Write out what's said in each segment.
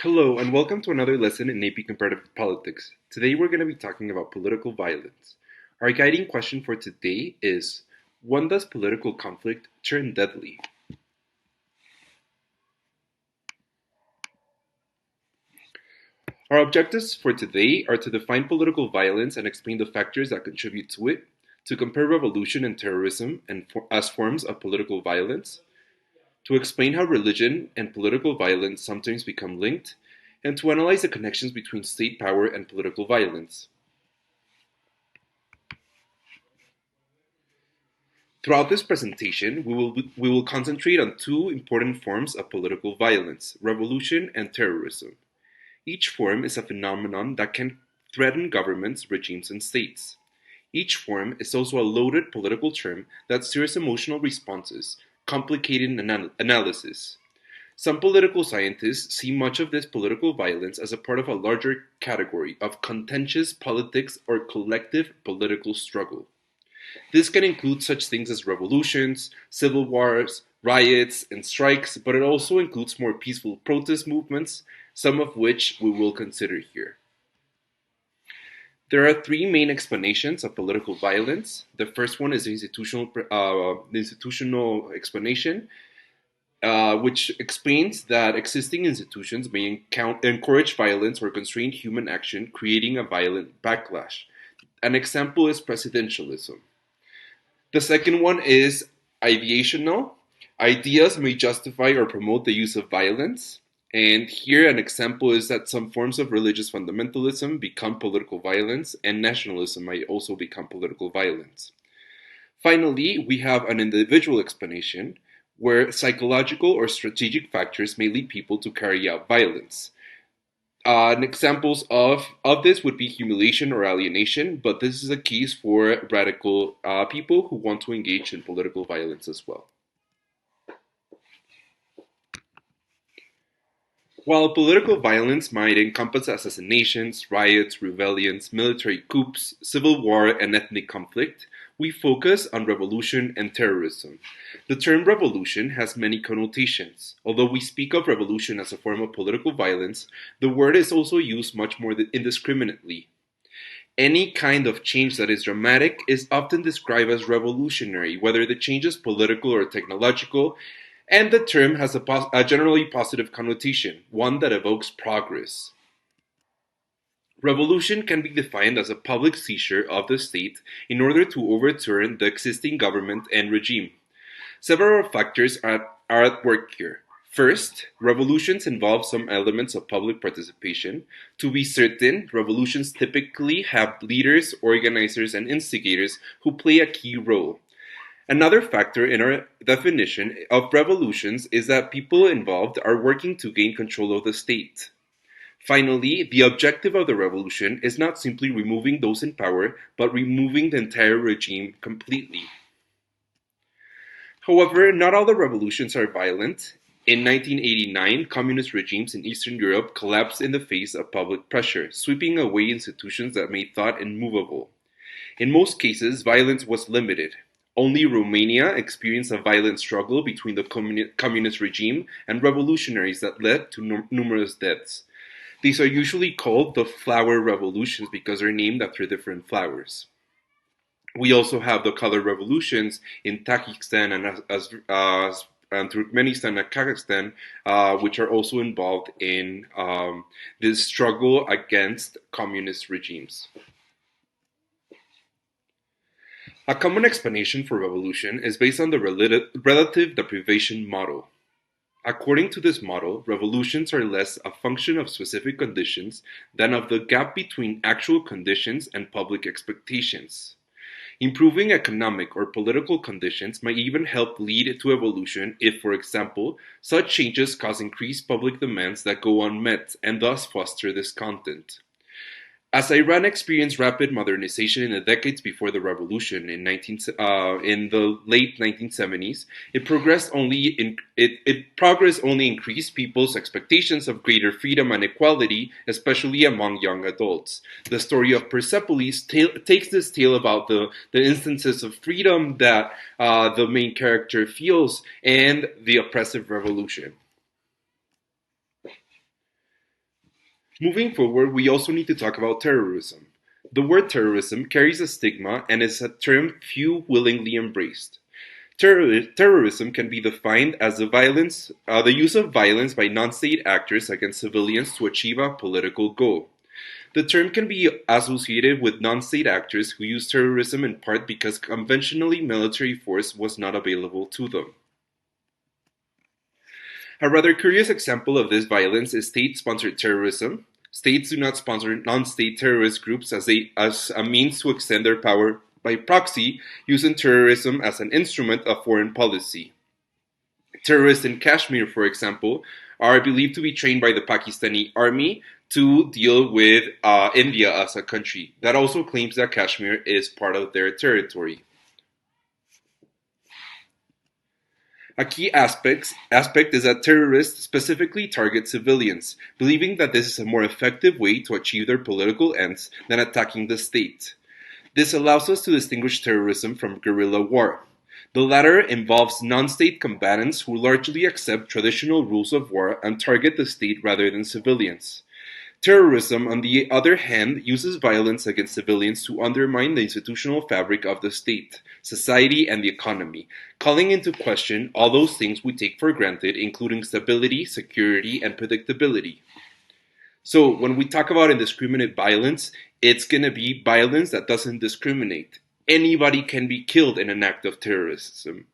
Hello, and welcome to another lesson in AP Comparative Politics. Today we're going to be talking about political violence. Our guiding question for today is, when does political conflict turn deadly? Our objectives for today are to define political violence and explain the factors that contribute to it, to compare revolution and terrorism as forms of political violence, to explain how religion and political violence sometimes become linked, and to analyze the connections between state power and political violence. Throughout this presentation, we will concentrate on two important forms of political violence: revolution and terrorism. Each form is a phenomenon that can threaten governments, regimes, and states. Each form is also a loaded political term that stirs emotional responses, complicated analysis. Some political scientists see much of this political violence as a part of a larger category of contentious politics or collective political struggle. This can include such things as revolutions, civil wars, riots, and strikes, but it also includes more peaceful protest movements, some of which we will consider here. There are three main explanations of political violence. The first one is the institutional explanation, which explains that existing institutions may encourage violence or constrain human action, creating a violent backlash. An example is presidentialism. The second one is ideational. Ideas may justify or promote the use of violence. And here, an example is that some forms of religious fundamentalism become political violence, and nationalism might also become political violence. Finally, we have an individual explanation where psychological or strategic factors may lead people to carry out violence. And examples of this would be humiliation or alienation, but this is a case for radical people who want to engage in political violence as well. While political violence might encompass assassinations, riots, rebellions, military coups, civil war, and ethnic conflict, we focus on revolution and terrorism. The term revolution has many connotations. Although we speak of revolution as a form of political violence, the word is also used much more indiscriminately. Any kind of change that is dramatic is often described as revolutionary, whether the change is political or technological, and the term has a generally positive connotation, one that evokes progress. Revolution can be defined as a public seizure of the state in order to overturn the existing government and regime. Several factors are at work here. First, revolutions involve some elements of public participation. To be certain, revolutions typically have leaders, organizers, and instigators who play a key role. Another factor in our definition of revolutions is that people involved are working to gain control of the state. Finally, the objective of the revolution is not simply removing those in power, but removing the entire regime completely. However, not all the revolutions are violent. In 1989, communist regimes in Eastern Europe collapsed in the face of public pressure, sweeping away institutions that made thought immovable. In most cases, violence was limited. Only Romania experienced a violent struggle between the communist regime and revolutionaries that led to numerous deaths. These are usually called the flower revolutions because they're named after different flowers. We also have the color revolutions in Tajikistan and Turkmenistan and Kazakhstan, which are also involved in this struggle against communist regimes. A common explanation for revolution is based on the relative deprivation model. According to this model, revolutions are less a function of specific conditions than of the gap between actual conditions and public expectations. Improving economic or political conditions might even help lead to evolution if, for example, such changes cause increased public demands that go unmet and thus foster discontent. As Iran experienced rapid modernization in the decades before the revolution in the late 1970s, progress only increased people's expectations of greater freedom and equality, especially among young adults. The story of Persepolis takes this tale about the instances of freedom that the main character feels and the oppressive revolution. Moving forward, we also need to talk about terrorism. The word terrorism carries a stigma and is a term few willingly embraced. Terrorism can be defined as the use of violence by non-state actors against civilians to achieve a political goal. The term can be associated with non-state actors who use terrorism in part because conventionally military force was not available to them. A rather curious example of this violence is state-sponsored terrorism. States do not sponsor non-state terrorist groups as a means to extend their power by proxy, using terrorism as an instrument of foreign policy. Terrorists in Kashmir, for example, are believed to be trained by the Pakistani army to deal with India as a country. That also claims that Kashmir is part of their territory. A key aspect is that terrorists specifically target civilians, believing that this is a more effective way to achieve their political ends than attacking the state. This allows us to distinguish terrorism from guerrilla war. The latter involves non-state combatants who largely accept traditional rules of war and target the state rather than civilians. Terrorism, on the other hand, uses violence against civilians to undermine the institutional fabric of the state, society, and the economy, calling into question all those things we take for granted, including stability, security, and predictability. So, when we talk about indiscriminate violence, it's going to be violence that doesn't discriminate. Anybody can be killed in an act of terrorism.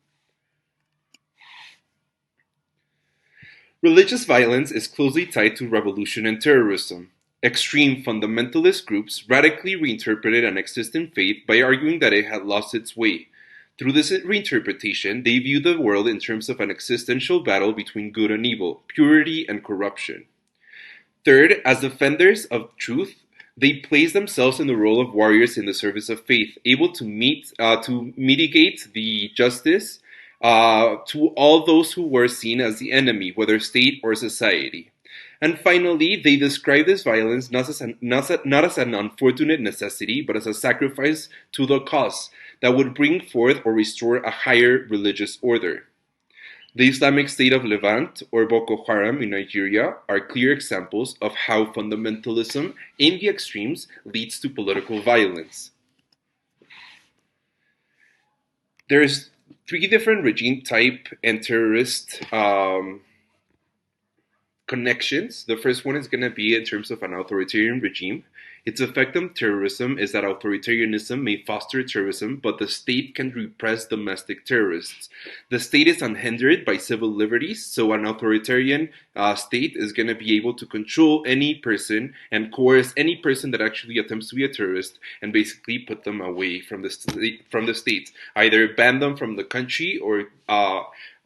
Religious violence is closely tied to revolution and terrorism. Extreme fundamentalist groups radically reinterpreted an existing faith by arguing that it had lost its way. Through this reinterpretation, they view the world in terms of an existential battle between good and evil, purity and corruption. Third, as defenders of truth, they place themselves in the role of warriors in the service of faith, able to mitigate the justice to all those who were seen as the enemy, whether state or society. And finally, they describe this violence not as an unfortunate necessity, but as a sacrifice to the cause that would bring forth or restore a higher religious order. The Islamic State of Levant or Boko Haram in Nigeria are clear examples of how fundamentalism in the extremes leads to political violence. There's three different regime type and terrorist connections. The first one is going to be in terms of an authoritarian regime. Its effect on terrorism is that authoritarianism may foster terrorism, but the state can repress domestic terrorists. The state is unhindered by civil liberties, so an authoritarian state is going to be able to control any person and coerce any person that actually attempts to be a terrorist and basically put them away from the state. Either ban them from the country or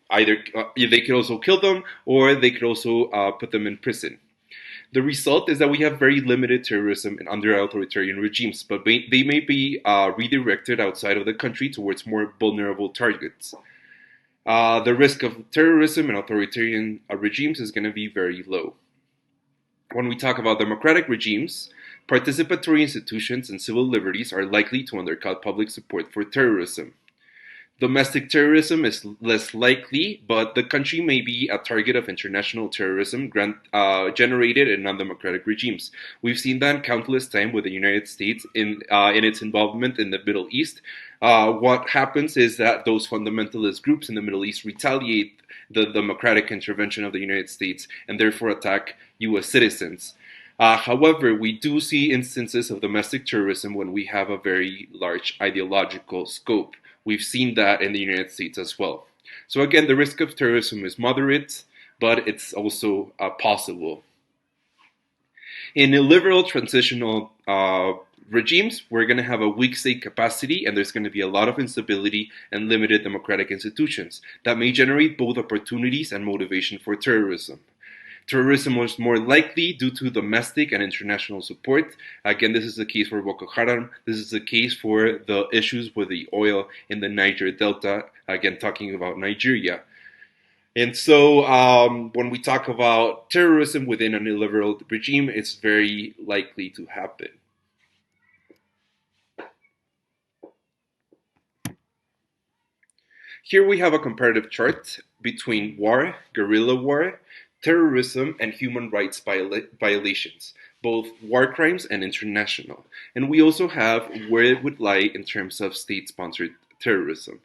either they could also kill them or they could also put them in prison. The result is that we have very limited terrorism under authoritarian regimes, but they may be redirected outside of the country towards more vulnerable targets. The risk of terrorism in authoritarian regimes is going to be very low. When we talk about democratic regimes, participatory institutions and civil liberties are likely to undercut public support for terrorism. Domestic terrorism is less likely, but the country may be a target of international terrorism generated in non-democratic regimes. We've seen that countless times with the United States in its involvement in the Middle East. What happens is that those fundamentalist groups in the Middle East retaliate the democratic intervention of the United States and therefore attack U.S. citizens. However, we do see instances of domestic terrorism when we have a very large ideological scope. We've seen that in the United States as well. So again, the risk of terrorism is moderate, but it's also possible. In illiberal transitional regimes, we're going to have a weak state capacity and there's going to be a lot of instability and limited democratic institutions that may generate both opportunities and motivation for terrorism. Terrorism was more likely due to domestic and international support. Again, this is the case for Boko Haram. This is the case for the issues with the oil in the Niger Delta. Again, talking about Nigeria. And so when we talk about terrorism within an illiberal regime, it's very likely to happen. Here we have a comparative chart between war, guerrilla war, terrorism, and human rights violations, both war crimes and international. And we also have where it would lie in terms of state sponsored terrorism.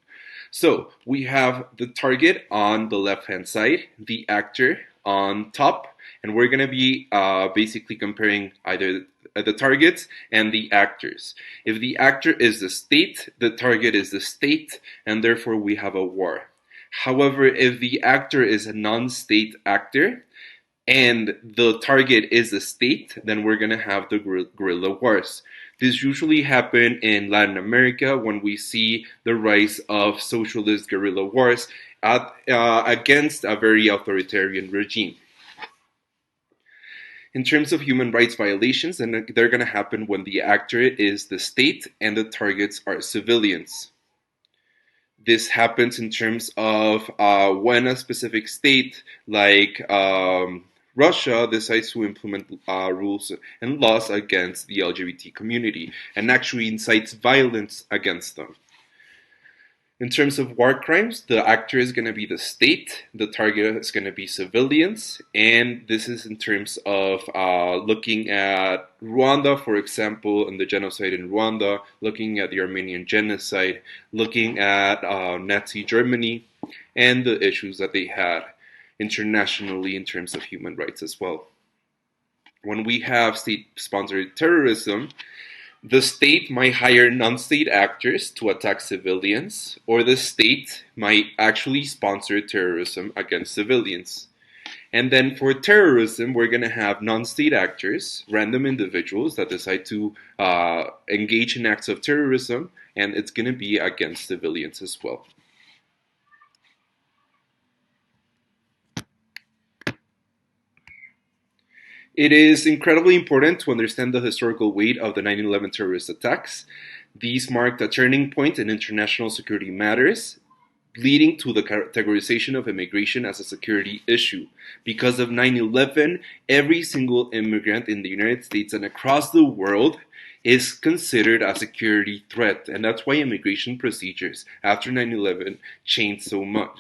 So we have the target on the left hand side, the actor on top, and we're going to be basically comparing either the targets and the actors. If the actor is the state, the target is the state, and therefore we have a war. However, if the actor is a non state actor, and the target is the state, then we're going to have the guerrilla wars. This usually happen in Latin America when we see the rise of socialist guerrilla wars against a very authoritarian regime. In terms of human rights violations, then they're going to happen when the actor is the state and the targets are civilians. This happens in terms of when a specific state, like Russia, decides to implement rules and laws against the LGBT community and actually incites violence against them. In terms of war crimes, the actor is going to be the state, the target is going to be civilians, and this is in terms of looking at Rwanda, for example, and the genocide in Rwanda, looking at the Armenian genocide, looking at Nazi Germany, and the issues that they had internationally in terms of human rights as well. When we have state-sponsored terrorism, the state might hire non-state actors to attack civilians, or the state might actually sponsor terrorism against civilians. And then for terrorism, we're going to have non-state actors, random individuals that decide to engage in acts of terrorism, and it's going to be against civilians as well. It is incredibly important to understand the historical weight of the 9/11 terrorist attacks. These marked a turning point in international security matters, leading to the categorization of immigration as a security issue. Because of 9/11, every single immigrant in the United States and across the world is considered a security threat, and that's why immigration procedures after 9/11 changed so much.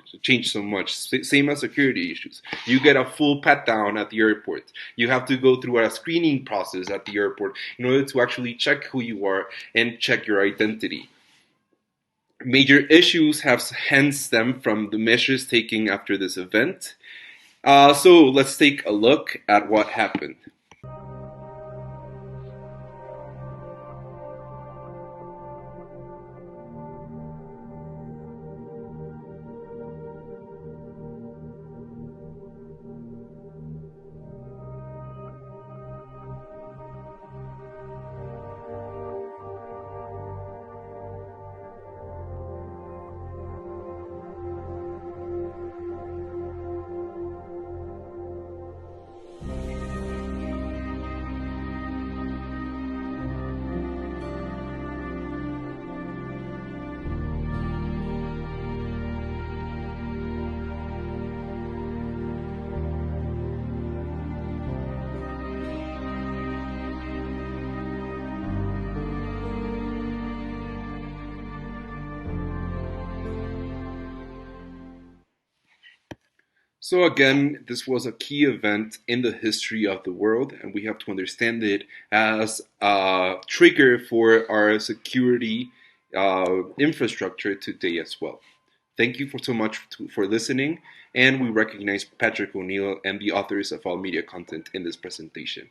Same as security issues. You get a full pat down at the airport. You have to go through a screening process at the airport in order to actually check who you are and check your identity. Major issues have hence stemmed from the measures taken after this event. So let's take a look at what happened. So again, this was a key event in the history of the world, and we have to understand it as a trigger for our security infrastructure today as well. Thank you for so much for listening, and we recognize Patrick O'Neill and the authors of all media content in this presentation.